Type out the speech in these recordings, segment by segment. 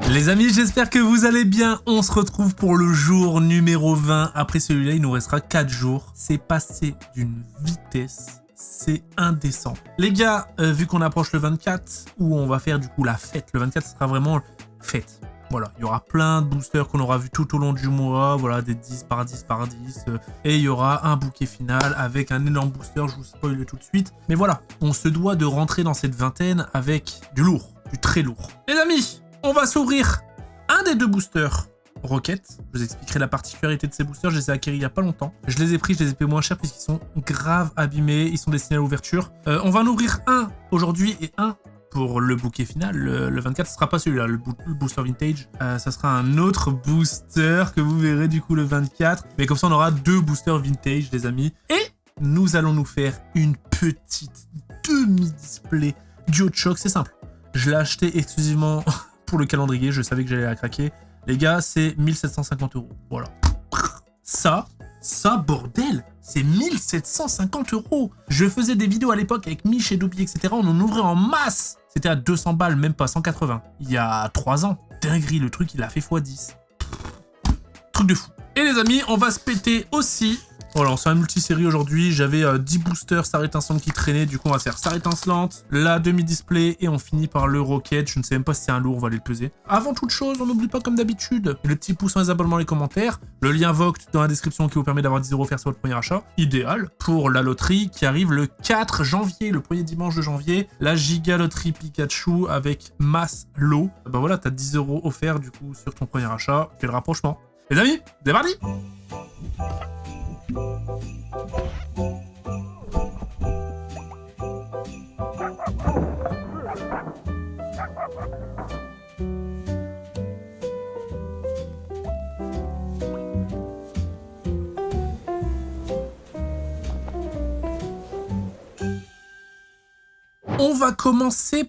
Les amis, j'espère que vous allez bien. On se retrouve pour le jour numéro 20. Après celui-là, il nous restera 4 jours. C'est passé d'une vitesse, c'est indécent. Les gars, vu qu'on approche le 24, où on va faire du coup la fête, le 24 ce sera vraiment fête. Voilà, il y aura plein de boosters qu'on aura vu tout au long du mois, voilà, des 10 par 10 par 10, et il y aura un bouquet final avec un énorme booster, je vous spoil tout de suite. Mais voilà, on se doit de rentrer dans cette vingtaine avec du lourd, du très lourd. Les amis, on va s'ouvrir un des deux boosters Rocket. Je vous expliquerai la particularité de ces boosters, je les ai acquis il y a pas longtemps. Je les ai pris, je les ai payés moins cher puisqu'ils sont grave abîmés, ils sont destinés à l'ouverture. On va en ouvrir un aujourd'hui et un pour le bouquet final. Le 24, ce sera pas celui-là, le booster vintage. Ça sera un autre booster que vous verrez du coup le 24. Mais comme ça, on aura deux boosters vintage, les amis. Et nous allons nous faire une petite demi-display Duo Choc. C'est simple. Je l'ai acheté exclusivement pour le calendrier. Je savais que j'allais la craquer. Les gars, c'est 1750 €. Voilà. Ça, bordel, c'est 1750 €. Je faisais des vidéos à l'époque avec Mich et Dobby, etc. On en ouvrait en masse. C'était à 200 balles, même pas 180. Il y a 3 ans. Dinguerie, le truc, il a fait x10. Truc de fou. Et les amis, on va se péter aussi. Voilà, c'est un multi-série aujourd'hui. J'avais 10 boosters Star étincelante qui traînaient. Du coup, on va faire Star étincelante, la demi-display et on finit par le Rocket. Je ne sais même pas si c'est un lourd, on va aller le peser. Avant toute chose, on n'oublie pas comme d'habitude le petit pouce en les abonnements, les commentaires, le lien Voct dans la description qui vous permet d'avoir 10 € offerts sur votre premier achat. Idéal pour la loterie qui arrive le 4 janvier, le premier dimanche de janvier. La giga loterie Pikachu avec masse lot. Bah voilà, t'as 10 € offerts du coup sur ton premier achat. Quel rapprochement. Les amis, c'est parti! On va commencer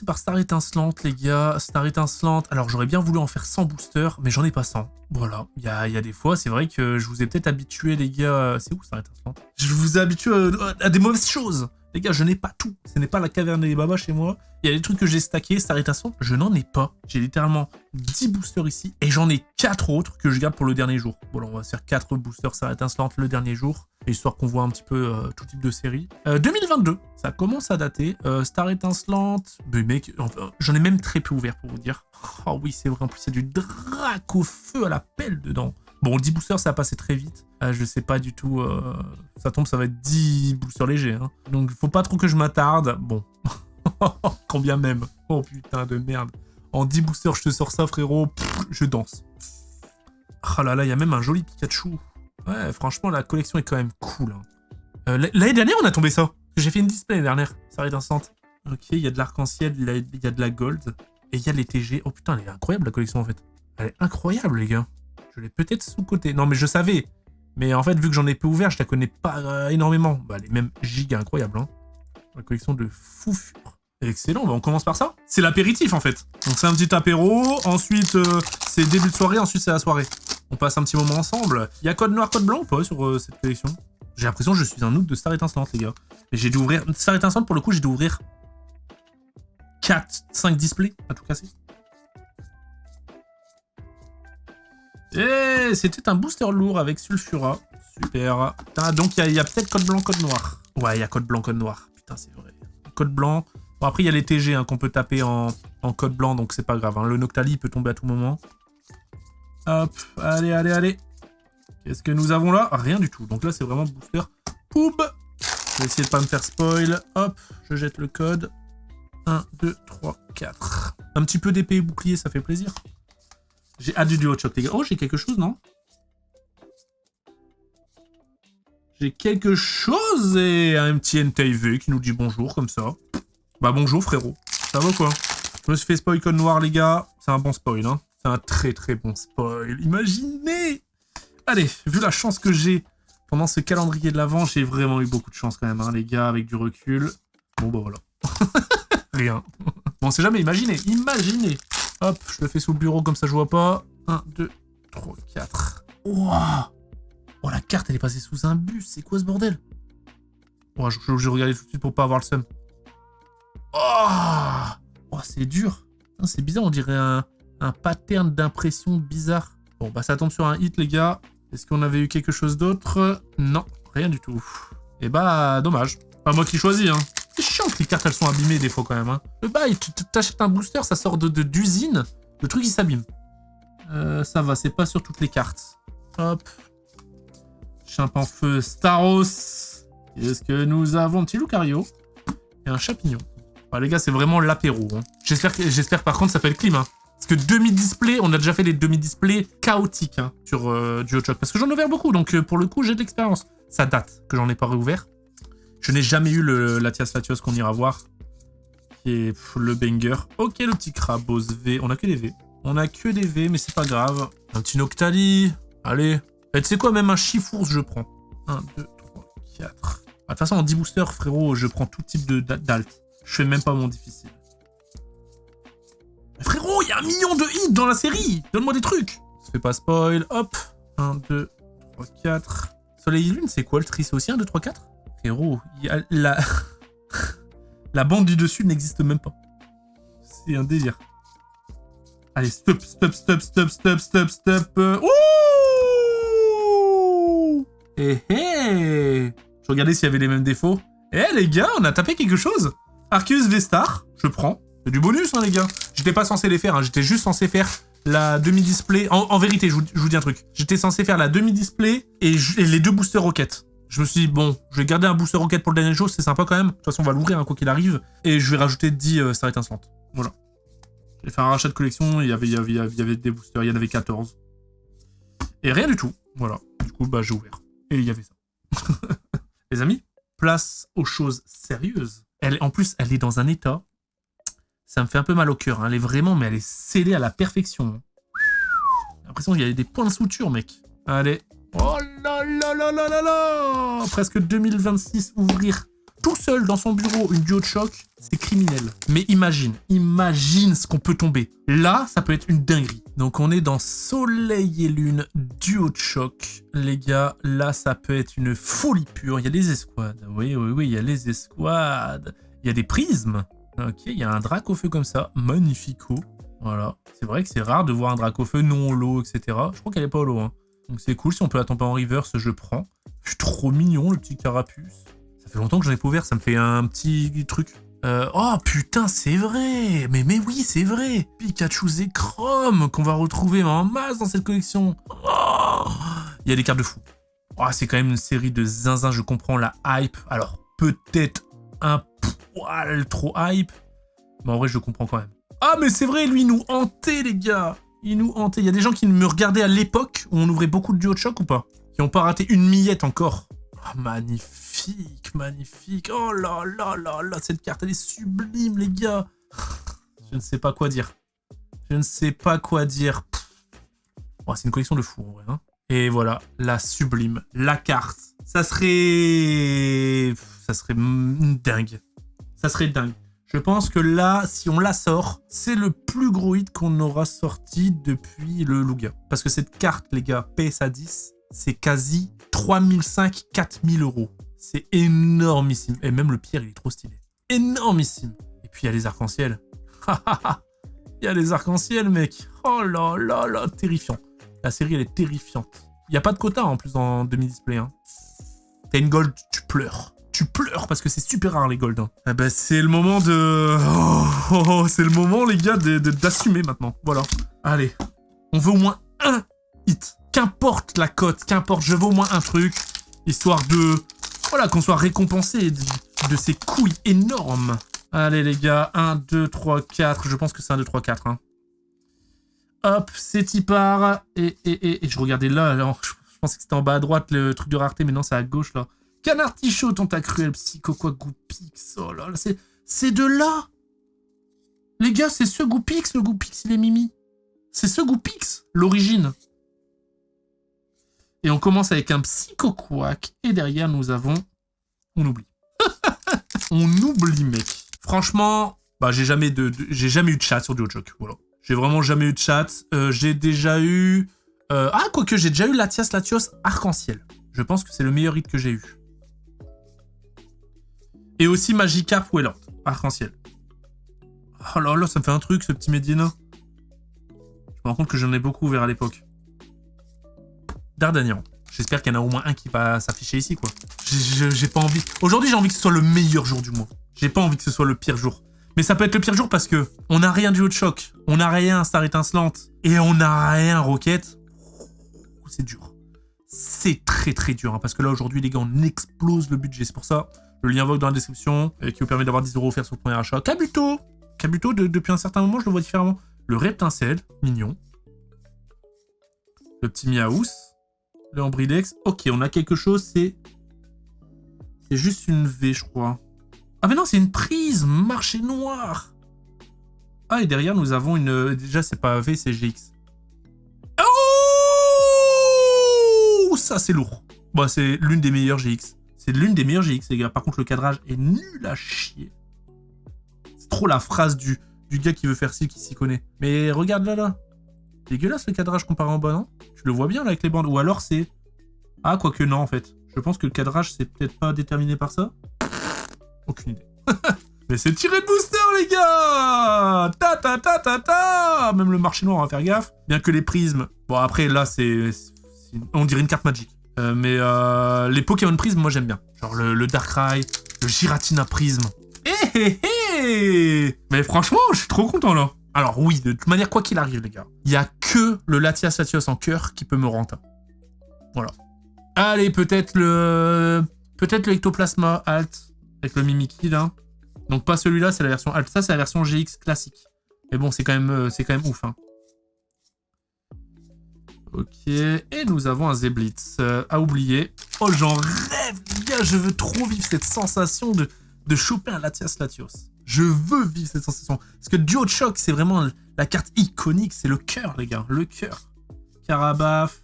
par Star étincelante, les gars. Star étincelante. Alors, j'aurais bien voulu en faire 100 boosters, mais j'en ai pas 100. Voilà. Il y a des fois, c'est vrai que je vous ai peut-être habitué, les gars. C'est où Star étincelante? Je vous ai habitué à des mauvaises choses. Les gars, je n'ai pas tout. Ce n'est pas la caverne des babas chez moi. Il y a des trucs que j'ai stackés, Star étincelante, je n'en ai pas. J'ai littéralement 10 boosters ici et j'en ai 4 autres que je garde pour le dernier jour. Bon, on va faire 4 boosters Star étincelante le dernier jour, histoire qu'on voit un petit peu tout type de série. 2022, ça commence à dater. Star étincelante, mais mec, enfin, j'en ai même très peu ouvert pour vous dire. Oh oui, c'est vrai, en plus il y a du drac au feu à la pelle dedans. Bon, 10 boosters, ça a passé très vite. Je sais pas du tout... ça tombe, ça va être 10 boosters légers. Hein. Donc, faut pas trop que je m'attarde. Bon. Combien même. Oh putain de merde. En 10 boosters, je te sors ça, frérot. Pff, je danse. Oh là là, il y a même un joli Pikachu. Ouais, franchement, la collection est quand même cool. Hein. L'année dernière, on a tombé ça. J'ai fait une display l'année dernière. Ça arrive instant. Ok, il y a de l'arc-en-ciel, il y a de la gold. Et il y a les TG. Oh putain, elle est incroyable, la collection, en fait. Elle est incroyable, les gars. Je l'ai peut-être sous-côté. Non, mais je savais. Mais en fait, vu que j'en ai peu ouvert, je la connais pas énormément. Bah, elle est même giga incroyable, hein. La collection de Foufure. Excellent, bah on commence par ça. C'est l'apéritif, en fait. Donc, c'est un petit apéro. Ensuite, c'est début de soirée. Ensuite, c'est la soirée. On passe un petit moment ensemble. Il y a code noir, code blanc ou pas sur cette collection? J'ai l'impression que je suis un noob de Star étincelante, les gars. Et j'ai dû ouvrir... Star étincelante, pour le coup, j'ai dû ouvrir 4, 5 displays à tout casser. Et c'était un booster lourd avec Sulfura. Super. Putain, donc il y a peut-être code blanc, code noir. Ouais, il y a code blanc, code noir. Putain, c'est vrai. Code blanc. Bon, après, il y a les TG hein, qu'on peut taper en code blanc, donc c'est pas grave. Hein. Le Noctali peut tomber à tout moment. Hop, allez, allez, allez. Qu'est-ce que nous avons là? Rien du tout. Donc là, c'est vraiment booster. Poub. Je vais essayer de pas me faire spoil. Hop, je jette le code. 1, 2, 3, 4. Un petit peu d'épée et bouclier, ça fait plaisir. J'ai hâte du Duo Choc, les gars. Oh, j'ai quelque chose, non? J'ai quelque chose et un petit NTV qui nous dit bonjour, comme ça. Bah bonjour, frérot. Ça va quoi? Je me suis fait spoil code noir, les gars. C'est un bon spoil, hein. C'est un très très bon spoil. Imaginez! Allez, vu la chance que j'ai pendant ce calendrier de l'Avent, j'ai vraiment eu beaucoup de chance quand même, hein, les gars, avec du recul. Bon, bah voilà. Rien. Bon, on sait jamais, imaginez. Imaginez! Hop, je le fais sous le bureau comme ça je vois pas. 1, 2, 3, 4. Wouah! Oh, la carte, elle est passée sous un bus. C'est quoi ce bordel? Oh, je regardais tout de suite pour pas avoir le seum. Oh, oh c'est dur. C'est bizarre, on dirait un pattern d'impression bizarre. Bon, bah ça tombe sur un hit, les gars. Est-ce qu'on avait eu quelque chose d'autre? Non, rien du tout. Et bah, dommage. Pas moi qui choisis, hein. C'est chiant que les cartes, elles sont abîmées des fois quand même, hein. Le bail, t'achètes un booster, ça sort d'usine, le truc, il s'abîme. Ça va, c'est pas sur toutes les cartes. Hop. Chimpanfeu Staros. Qu'est-ce que nous avons? Petit Lucario. Et un champignon. Ah, les gars, c'est vraiment l'apéro. Hein. J'espère par contre ça fait le clim. Hein. Parce que demi-display, on a déjà fait des demi-displays chaotiques hein, sur Duochoc. Parce que j'en ai ouvert beaucoup, donc pour le coup, j'ai de l'expérience. Ça date que j'en ai pas réouvert. Je n'ai jamais eu le Latias Latios qu'on ira voir. Qui est le banger. Ok, le petit Crabos V. On a que des V. On a que des V, mais c'est pas grave. Un petit Noctali. Allez. Et tu sais quoi, même un Chifours, je prends. 1, 2, 3, 4. De toute façon, en 10 boosters, frérot, je prends tout type d'alt. Je fais même pas mon difficile. Mais frérot, il y a 1 million de hits dans la série. Donne-moi des trucs. Ça fait pas spoil. Hop. 1, 2, 3, 4. Soleil et Lune, c'est quoi le tri? C'est aussi 1, 2, 3, 4? Frérot, il y a la... la bande du dessus n'existe même pas. C'est un délire. Allez, stop. Ouh! Eh eh! Je regardais s'il y avait les mêmes défauts. Eh les gars, on a tapé quelque chose. Arceus V-Star, je prends. C'est du bonus, hein les gars. J'étais pas censé les faire, hein. J'étais juste censé faire la demi-display. En vérité, je vous dis un truc. J'étais censé faire la demi-display et les 2 boosters roquettes. Je me suis dit, bon, je vais garder un booster rocket pour le dernier jour, c'est sympa quand même. De toute façon, on va l'ouvrir, hein, quoi qu'il arrive. Et je vais rajouter 10 stars étincelantes. Voilà. J'ai fait un rachat de collection, il y avait des boosters, il y en avait 14. Et rien du tout. Voilà. Du coup, bah, j'ai ouvert. Et il y avait ça. Les amis, place aux choses sérieuses. En plus, elle est dans un état. Ça me fait un peu mal au cœur. Hein. Elle est vraiment, mais elle est scellée à la perfection. J'ai l'impression qu'il y a des points de suture, mec. Allez. Oh là là là là là là! Presque 2026, ouvrir tout seul dans son bureau une Duochoc, c'est criminel. Mais imagine ce qu'on peut tomber. Là, ça peut être une dinguerie. Donc on est dans Soleil et Lune Duochoc. Les gars, là, ça peut être une folie pure. Il y a des escouades. Oui, il y a les escouades. Il y a des prismes. Ok, il y a un drac au feu comme ça. Magnifico. Voilà. C'est vrai que c'est rare de voir un drac au feu non holo, etc. Je crois qu'elle est pas holo, hein. Donc c'est cool, si on peut la tomber en reverse, je prends. Je suis trop mignon, le petit carapuce. Ça fait longtemps que j'en ai pas ouvert, ça me fait un petit truc. Oh putain, c'est vrai. Mais oui, c'est vrai. Pikachu Zekrom qu'on va retrouver en masse dans cette collection. Oh, il y a des cartes de fou. Oh, c'est quand même une série de zinzin, je comprends la hype. Alors, peut-être un poil trop hype. Mais en vrai, je comprends quand même. Ah, mais c'est vrai, lui, il nous hantait, les gars. Il nous hantait. Il y a des gens qui me regardaient à l'époque où on ouvrait beaucoup de Duochoc ou pas? Qui n'ont pas raté une miette encore. Oh, magnifique, magnifique. Oh là là là là, cette carte, elle est sublime, les gars. Je ne sais pas quoi dire. Je ne sais pas quoi dire. Oh, c'est une collection de fous, en vrai. Hein. Et voilà, la sublime, la carte. Ça serait dingue. Ça serait dingue. Je pense que là, si on la sort, c'est le plus gros hit qu'on aura sorti depuis le Lugia. Parce que cette carte, les gars, PSA 10, c'est quasi 3005, 4000 €. C'est énormissime. Et même le Pierre, il est trop stylé. Énormissime. Et puis, il y a les arcs-en-ciel. Il y a les arcs-en-ciel, mec. Oh là là là, terrifiant. La série, elle est terrifiante. Il n'y a pas de quota, en plus, en demi-display. Hein. T'as une gold, tu pleures. Tu pleures parce que c'est super rare les golds. Hein. Eh ben, c'est le moment de... c'est le moment, les gars, d'assumer maintenant. Voilà. Allez. On veut au moins un hit. Qu'importe la cote, qu'importe, je veux au moins un truc. Histoire de... Voilà, qu'on soit récompensé de ces couilles énormes. Allez, les gars. 1, 2, 3, 4. Je pense que c'est 1, 2, 3, 4. Hein. Hop, c'est y part. Et je regardais là. Alors, je pensais que c'était en bas à droite, le truc de rareté. Mais non, c'est à gauche, là. Canartichaud, Tentacruel, Psychoquack, Goupix, oh là là, c'est de là. Les gars, c'est ce Goupix, le Goupix, il est mimi. C'est ce Goupix, l'origine. Et on commence avec un Psychoquack, et derrière, nous avons... On oublie. On oublie, mec. Franchement, bah, j'ai jamais eu de chat sur Duochoc, voilà. J'ai vraiment jamais eu de chat. J'ai déjà eu... quoique, j'ai déjà eu Latias Latios Arc-en-Ciel. Je pense que c'est le meilleur hit que j'ai eu. Et aussi Magikarp Wailord, arc-en-ciel. Oh là là, ça me fait un truc, ce petit Medina. Je me rends compte que j'en ai beaucoup ouvert à l'époque. D'Artagnan. J'espère qu'il y en a au moins un qui va s'afficher ici, quoi. J'ai pas envie... Aujourd'hui, j'ai envie que ce soit le meilleur jour du mois. J'ai pas envie que ce soit le pire jour. Mais ça peut être le pire jour parce que on n'a rien du haut de choc. On n'a rien Star étincelante. Et on n'a rien Rocket. C'est dur. C'est très très dur. Hein, parce que là, aujourd'hui, les gars, on explose le budget. C'est pour ça, le lien Vogue dans la description qui vous permet d'avoir 10 € offerts sur le premier achat. Kabuto. Kabuto, depuis un certain moment, je le vois différemment. Le Reptincelle, mignon. Le petit Miaous. Le Ambridex. Ok, on a quelque chose, c'est juste une V, je crois. Ah mais non, c'est une prise, marché noir. Ah, et derrière, nous avons une... Déjà, c'est pas V, c'est GX. Oh, ça, c'est lourd. Bon, c'est l'une des meilleures GX. C'est l'une des meilleures GX, les gars. Par contre, le cadrage est nul à chier. C'est trop la phrase du gars qui veut faire ci, qui s'y connaît. Mais regarde là. Dégueulasse le cadrage comparé en bas, non? Tu le vois bien là avec les bandes. Ou alors c'est... Ah, quoique non en fait. Je pense que le cadrage c'est peut-être pas déterminé par ça. Aucune idée. Mais c'est tiré de booster les gars. Ta. Même le marché noir on va faire gaffe. Bien que les prismes... Bon après là c'est... On dirait une carte Magic. Mais les Pokémon prismes moi j'aime bien. Genre le Darkrai, le Giratina prisme. Mais franchement je suis trop content là. Alors oui, de toute manière, quoi qu'il arrive, les gars, il n'y a que le Latias Latios en cœur qui peut me rentrer. Voilà. Allez, peut-être le Ectoplasma Alt, avec le Mimikyu, là. Donc pas celui-là, c'est la version Alt. Ça, c'est la version GX classique. Mais bon, c'est quand même ouf, hein. Ok, et nous avons un Zeblitz à oublier. Oh, j'en rêve, les gars, je veux trop vivre cette sensation de choper un Latias Latios. Je veux vivre cette sensation. Parce que Duo de Choc, c'est vraiment la carte iconique. C'est le cœur, les gars. Le cœur. Carabaf.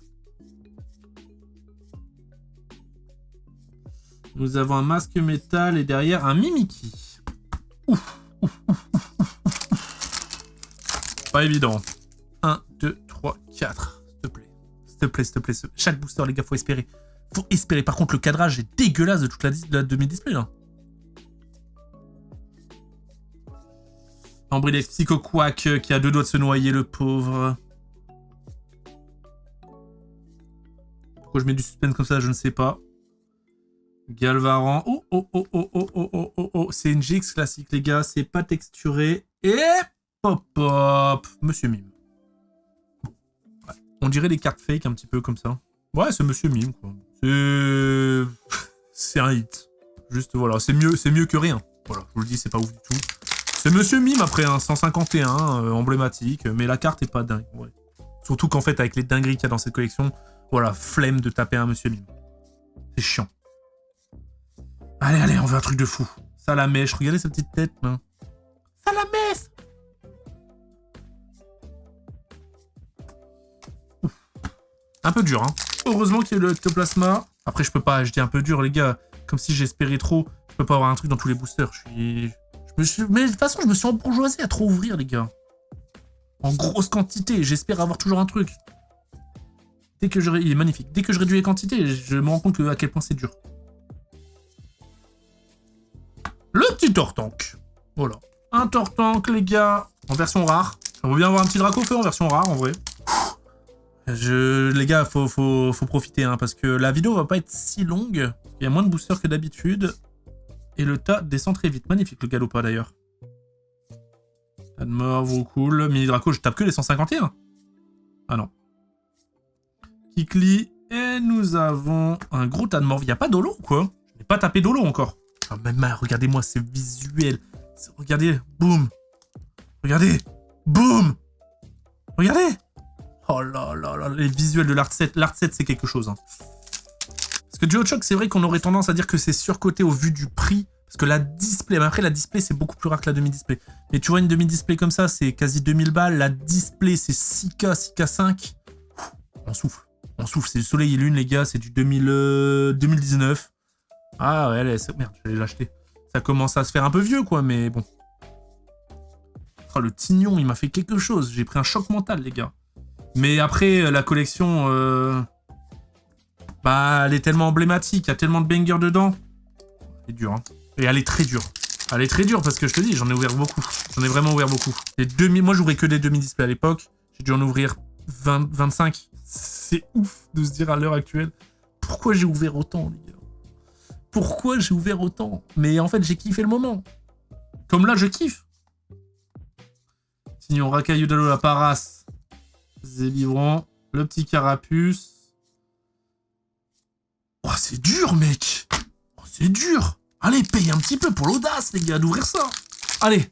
Nous avons un masque métal et derrière un Mimikyu. Ouf. Pas évident. 1, 2, 3, 4. S'il te plaît. Chaque booster, les gars, faut espérer. Faut espérer. Par contre, le cadrage est dégueulasse de toute la demi-display, là. Ambridex Psycho-Quack qui a 2 doigts de se noyer, le pauvre. Pourquoi je mets du suspense comme ça, je ne sais pas. Galvaran. Oh. C'est une GX classique, les gars. C'est pas texturé. Et pop. Monsieur Mime. Bon. Ouais. On dirait les cartes fake un petit peu comme ça. Ouais, c'est Monsieur Mime, quoi. C'est un hit. Juste, voilà. C'est mieux que rien. Voilà, je vous le dis, c'est pas ouf du tout. C'est Monsieur Mime après un 151 emblématique, mais la carte est pas dingue. Ouais. Surtout qu'en fait, avec les dingueries qu'il y a dans cette collection, voilà, flemme de taper un Monsieur Mime. C'est chiant. Allez, on veut un truc de fou. Salamèche, regardez sa petite tête, là. Salamèche. Un peu dur, hein. Heureusement qu'il y a le Ectoplasma. Après, je peux pas, je dis un peu dur, les gars. Comme si j'espérais trop. Je peux pas avoir un truc dans tous les boosters. Mais de toute façon, je me suis embourgeoisé à trop ouvrir, les gars. En grosse quantité. J'espère avoir toujours un truc. Il est magnifique. Dès que je réduis les quantités, je me rends compte à quel point c'est dur. Le petit Tortank. Voilà. Un Tortank, les gars. En version rare. J'aimerais bien avoir un petit Dracofeu en version rare, en vrai. Les gars, faut profiter, hein, parce que la vidéo va pas être si longue. Il y a moins de boosters que d'habitude. Et le tas descend très vite. Magnifique le Galopa d'ailleurs. Tas de mort, vous cool. Mini Draco, je tape que les 151. Ah non. Kikli. Et nous avons un gros tas de mort. Il n'y a pas d'holo ou quoi? Je n'ai pas tapé d'holo encore. Ah, même, regardez-moi, c'est visuel. Regardez, boum. Regardez, boum. Regardez. Oh là là là, les visuels de l'Art 7. L'Art 7, c'est quelque chose. Hein. Parce que Duo de Choc, c'est vrai qu'on aurait tendance à dire que c'est surcoté au vu du prix. Parce que la display, mais après la display, c'est beaucoup plus rare que la demi-display. Mais tu vois, une demi-display comme ça, c'est quasi 2000 balles. La display, c'est 6K, 6K5. On souffle. On souffle. C'est le soleil et lune, les gars. C'est du 2019. Ah ouais, merde, j'allais l'acheter. Ça commence à se faire un peu vieux, quoi, mais bon. Oh, le Tignon, il m'a fait quelque chose. J'ai pris un choc mental, les gars. Mais après, la collection... Bah, elle est tellement emblématique. Il y a tellement de bangers dedans. C'est dur, hein. Et elle est très dure. Elle est très dure parce que je te dis, j'en ai ouvert beaucoup. J'en ai vraiment ouvert beaucoup. Moi, j'ouvrais que des demi-displays à l'époque. J'ai dû en ouvrir 20, 25. C'est ouf de se dire à l'heure actuelle, pourquoi j'ai ouvert autant, les gars? Pourquoi j'ai ouvert autant? Mais en fait, j'ai kiffé le moment. Comme là, je kiffe. Sinon, Racaillou de la Parasse. Zébivron. Le petit Carapuce. Oh, c'est dur, mec. Oh, c'est dur. Allez, paye un petit peu pour l'audace, les gars, d'ouvrir ça. Allez,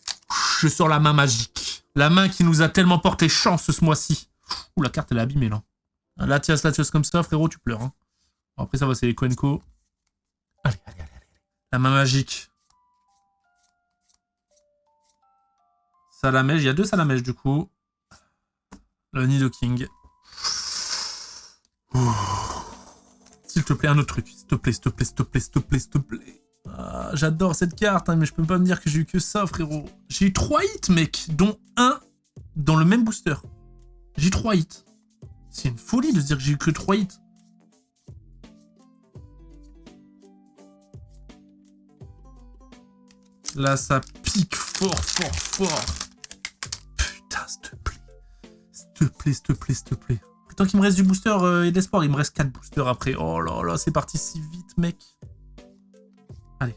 je sors la main magique. La main qui nous a tellement porté chance ce mois-ci. Ouh, la carte, elle est abîmée, là. Latias comme ça, frérot, tu pleures. Hein. Bon, après, ça va, c'est les Koenko. Allez. La main magique. Salamèche, il y a 2 Salamèches, du coup. Le Nido King. S'il te plaît, un autre truc. S'il te plaît. Ah, j'adore cette carte, hein, mais je peux pas me dire que j'ai eu que ça, frérot. J'ai eu 3 hits, mec, dont un dans le même booster. J'ai 3 hits. C'est une folie de se dire que j'ai eu que 3 hits. Là, ça pique fort. Putain, s'il te plaît. Tant qu'il me reste du booster et de l'espoir, il me reste 4 boosters après. Oh là là, c'est parti si vite, mec. Allez.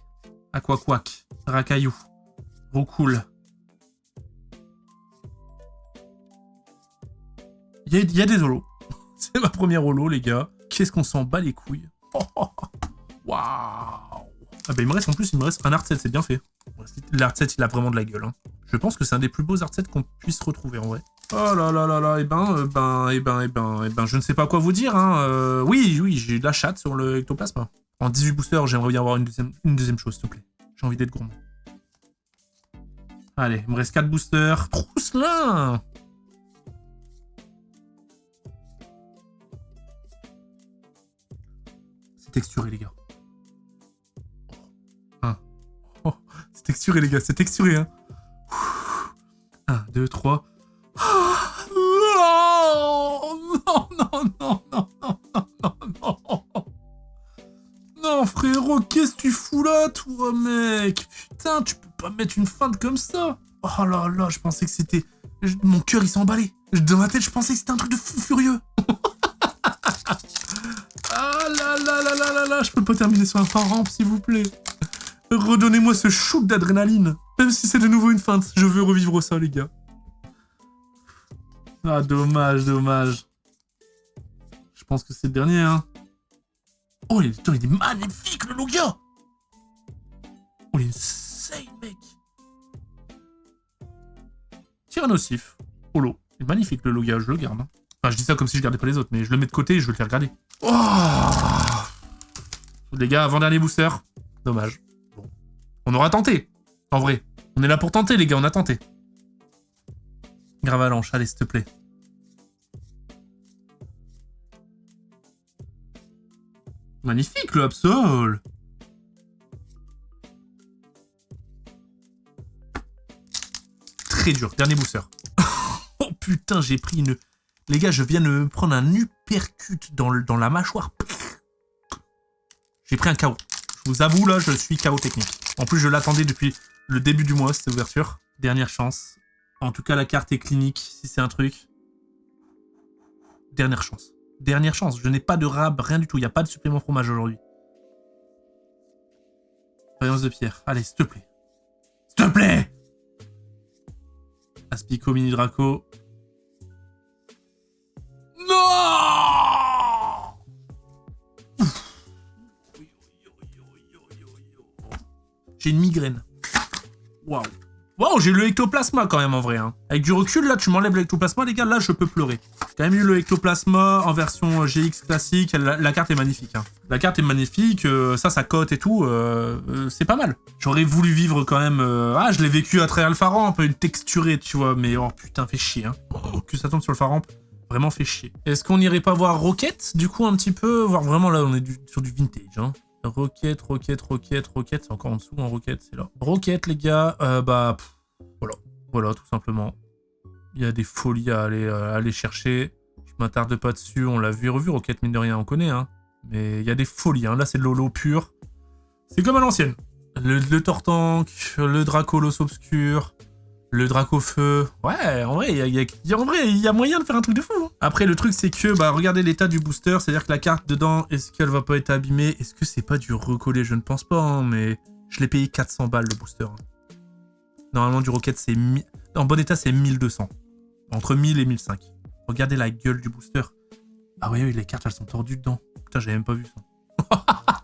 Aquaquac. Racaillou. Roucoule. Il y a des holos. C'est ma première holo, les gars. Qu'est-ce qu'on s'en bat les couilles. Waouh. Ah bah il me reste un art set, c'est bien fait. L'art set, il a vraiment de la gueule. Hein. Je pense que c'est un des plus beaux art sets qu'on puisse retrouver en vrai. Oh là là là là, je ne sais pas quoi vous dire. Hein. Oui, j'ai eu de la chatte sur le ectoplasma. En 18 boosters, j'aimerais bien avoir une deuxième chose, s'il te plaît. J'ai envie d'être gourmand. Allez, il me reste 4 boosters. Trousselin! C'est texturé, les gars. C'est texturé, les gars, c'est texturé, hein. 1, 2, 3. Non, frérot, qu'est-ce que tu fous là, toi, mec? Putain, tu peux pas mettre une feinte comme ça. Oh là là, je pensais que c'était... Mon cœur, il s'est emballé. Dans ma tête, je pensais que c'était un truc de fou furieux. Ah là, je peux pas terminer sur un phare-rampe, s'il vous plaît. Redonnez-moi ce shoot d'adrénaline. Même si c'est de nouveau une feinte, je veux revivre ça, les gars. Ah, dommage. Je pense que c'est le dernier, hein. Oh, il est magnifique, le Logia. Oh, il est insane, mec. Tyrannosif. Holo. Il est magnifique, le Logia, je le garde. Hein. Enfin, je dis ça comme si je gardais pas les autres, mais je le mets de côté et je vais le faire garder. Oh, les gars, avant-dernier booster. Dommage. Bon. On aura tenté, en vrai. On est là pour tenter, les gars, on a tenté. Gravalanche, allez, s'il te plaît. Magnifique, le Absol. Très dur, dernier booster. Oh putain, j'ai pris une... Les gars, je viens de me prendre un uppercut dans la mâchoire. J'ai pris un KO. Je vous avoue, là, je suis KO technique. En plus, je l'attendais depuis le début du mois, cette ouverture. Dernière chance. En tout cas, la carte est clinique, si c'est un truc. Dernière chance. Dernière chance. Je n'ai pas de rab, rien du tout. Il n'y a pas de supplément fromage aujourd'hui. Faïence de pierre. Allez, s'il te plaît. S'il te plaît! Aspico, mini Draco. Non! J'ai une migraine. Waouh. Wow, j'ai le ectoplasma quand même en vrai. Hein. Avec du recul, là, tu m'enlèves l'ectoplasma, les gars, là, je peux pleurer. J'ai quand même eu le ectoplasma en version GX classique. La carte est magnifique. Hein. La carte est magnifique, ça cote et tout. C'est pas mal. J'aurais voulu vivre quand même... Ah, je l'ai vécu à travers le phare-ramp, un peu une texturée, tu vois. Mais oh putain, fait chier. Hein. Oh, que ça tombe sur le phare-ramp, vraiment fait chier. Est-ce qu'on irait pas voir Rocket, du coup, un petit peu? Voir vraiment là, on est sur du vintage. Hein. Rocket, c'est encore en dessous, en Rocket, c'est là. Rocket, les gars, voilà, tout simplement. Il y a des folies à aller chercher. Je m'attarde pas dessus, on l'a vu et revu, Rocket, mine de rien, on connaît, hein. Mais il y a des folies, hein. Là, c'est de l'holo pur. C'est comme à l'ancienne. Le Tortank, le Dracolos obscur, le Dracofeu. Ouais, en vrai, il y a moyen de faire un truc de fou. Hein. Après, le truc, c'est que, bah, regardez l'état du booster. C'est-à-dire que la carte dedans, est-ce qu'elle va pas être abîmée? Est-ce que c'est pas du recollé? Je ne pense pas, hein, mais je l'ai payé 400 balles, le booster. Hein. Normalement, du Rocket, c'est... En bon état, c'est 1200. Entre 1000 et 1005. Regardez la gueule du booster. Ah oui, les cartes, elles sont tordues dedans. Putain, j'avais même pas vu ça.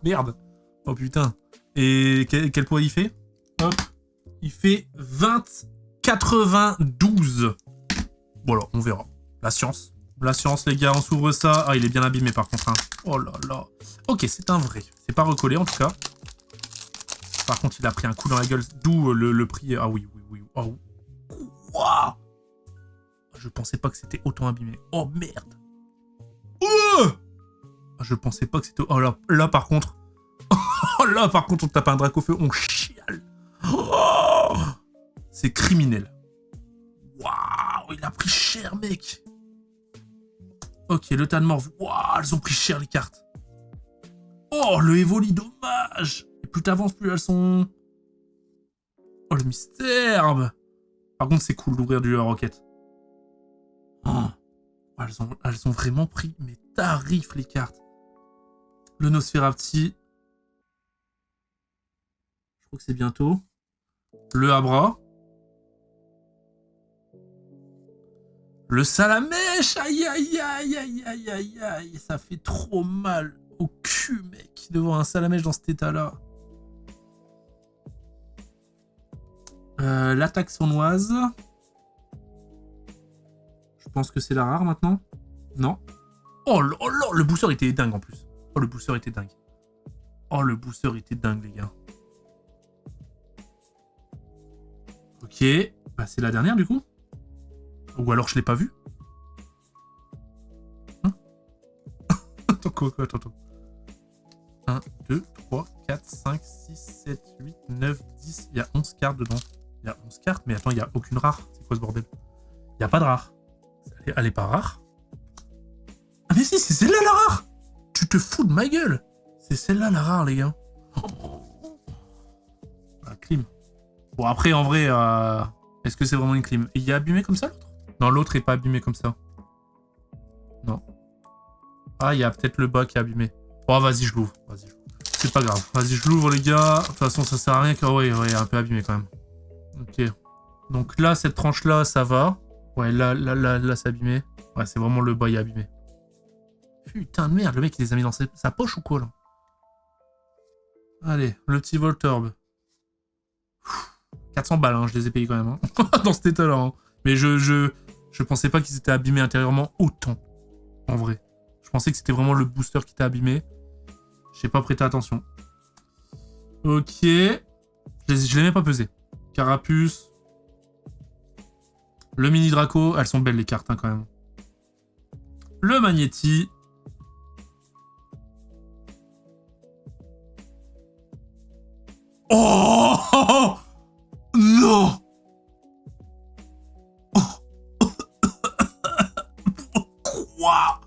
Merde. Oh putain. Et quel poids il fait? Hop. Il fait 20,92. Voilà, on verra. La science. La science, les gars, on s'ouvre ça. Ah, il est bien abîmé par contre. Hein. Oh là là. Ok, c'est un vrai. C'est pas recollé en tout cas. Par contre, il a pris un coup dans la gueule. D'où le prix. Ah oui, oui, oui. Oh. Wow. Je pensais pas que c'était autant abîmé. Oh merde. Oh, je pensais pas que c'était... Oh là par contre... Oh là par contre on tape un Dracofeu, on chiale. Oh, c'est criminel. Waouh, il a pris cher mec. Ok, le tas de morts. Waouh, elles ont pris cher les cartes. Oh, le Evoli, dommage. Et plus t'avances, plus elles sont... Oh, le mystère. Par contre, c'est cool d'ouvrir du Rocket. Oh. Elles ont vraiment pris mes tarifs, les cartes. Le Nosferatu. Je crois que c'est bientôt. Le Abra. Le Salamèche. Aïe, aïe, aïe, aïe, aïe, aïe, aïe. Ça fait trop mal au cul, mec, de voir un Salamèche dans cet état-là. L'attaque sournoise. Je pense que c'est la rare maintenant. Non. Oh là là, le booster était dingue en plus. Oh, le booster était dingue. Oh, le booster était dingue, les gars. Ok. Bah, c'est la dernière, du coup. Ou alors, je l'ai pas vue. Hein? Attends, quoi, attends. 1, 2, 3, 4, 5, 6, 7, 8, 9, 10. Il y a 11 cartes dedans. Il y a 11 cartes, mais attends, il n'y a aucune rare. C'est quoi ce bordel? Il n'y a pas de rare. Elle est pas rare? Ah mais si, c'est celle-là la rare! Tu te fous de ma gueule! C'est celle-là la rare, les gars. La clim. Bon, après, en vrai, est-ce que c'est vraiment une clim? Il est abîmé comme ça, l'autre? Non, l'autre est pas abîmé comme ça. Non. Ah, il y a peut-être le bas qui est abîmé. Oh, vas-y, je l'ouvre. Vas-y, c'est pas grave. Vas-y, je l'ouvre, les gars. De toute façon, ça sert à rien. Ouais, il est un peu abîmé quand même. Ok. Donc là, cette tranche-là, ça va. Ouais, là, c'est abîmé. Ouais, c'est vraiment le bas, il est abîmé. Putain de merde, le mec, il les a mis dans sa poche ou quoi, là? Allez, le petit Voltorb. 400 balles, hein, je les ai payés quand même. Hein. Dans cet état-là. Hein. Mais je pensais pas qu'ils étaient abîmés intérieurement autant. En vrai. Je pensais que c'était vraiment le booster qui était abîmé. J'ai pas prêté attention. Ok. Je l'ai même pas pesé. Carapuce. Le mini Draco. Elles sont belles les cartes hein, quand même. Le Magnéti. Oh non. Quoi?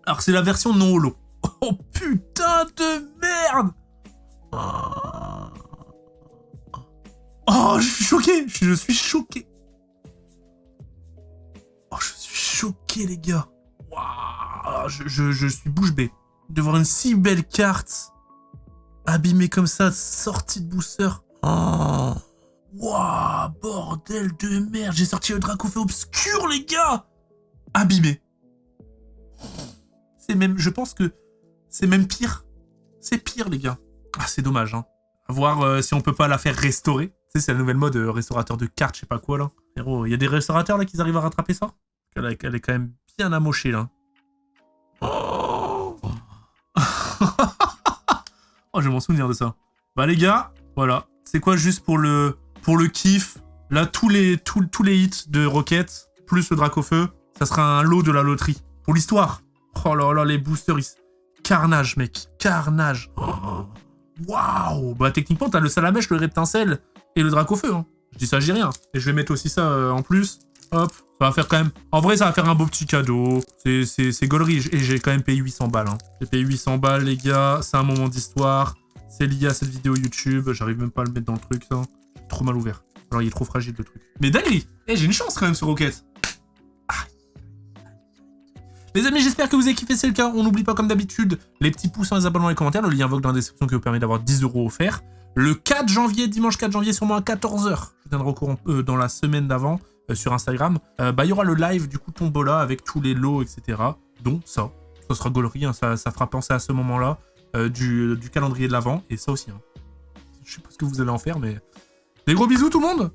Alors c'est la version non holo. Oh putain de merde. Oh je suis choqué. Je suis choqué. Oh je suis choqué les gars. Wow. Je suis bouche bée. De voir une si belle carte abîmée comme ça, sortie de booster. Oh. Waouh, bordel de merde. J'ai sorti le Dracofeu obscur, les gars. Abîmé. C'est même, je pense que c'est même pire. C'est pire, les gars. Ah, c'est dommage, hein. À voir si on peut pas la faire restaurer. Tu sais, c'est la nouvelle mode restaurateur de cartes, je sais pas quoi, là. Frérot, il y a des restaurateurs, là, qui arrivent à rattraper ça? Elle est quand même bien amochée, là. Oh, oh, je vais m'en souvenir de ça. Bah, les gars, voilà. C'est quoi, juste pour le kiff? Là, tous les hits de Rocket, plus le Dracofeu, ça sera un lot de la loterie. Pour l'histoire. Oh là là, les boosters, carnage, mec. Carnage. Waouh. Bah, techniquement, t'as le Salamèche, le Reptincelle et le Dracofeu. Hein. Je dis ça, je dis rien. Et je vais mettre aussi ça en plus. Hop. Ça va faire quand même... En vrai, ça va faire un beau petit cadeau. C'est gaulerie. Et j'ai quand même payé 800 balles. Hein. J'ai payé 800 balles, les gars. C'est un moment d'histoire. C'est lié à cette vidéo YouTube, j'arrive même pas à le mettre dans le truc, ça. Trop mal ouvert. Alors il est trop fragile le truc. Mais dinguerie. J'ai une chance quand même sur Rocket. Les amis, j'espère que vous avez kiffé, c'est le cas. On n'oublie pas comme d'habitude les petits pouces, les abonnements et les commentaires. Le lien Vogue dans la description qui vous permet d'avoir 10 € offerts. Le 4 janvier, dimanche 4 janvier, sûrement à 14 h. Je tiendrai au courant dans la semaine d'avant sur Instagram. Il y aura le live du coup Tombola avec tous les lots, etc. Donc ça sera gaulerie, hein, ça fera penser à ce moment-là du calendrier de l'avant. Et ça aussi. Hein. Je sais pas ce que vous allez en faire, mais... Des gros bisous tout le monde!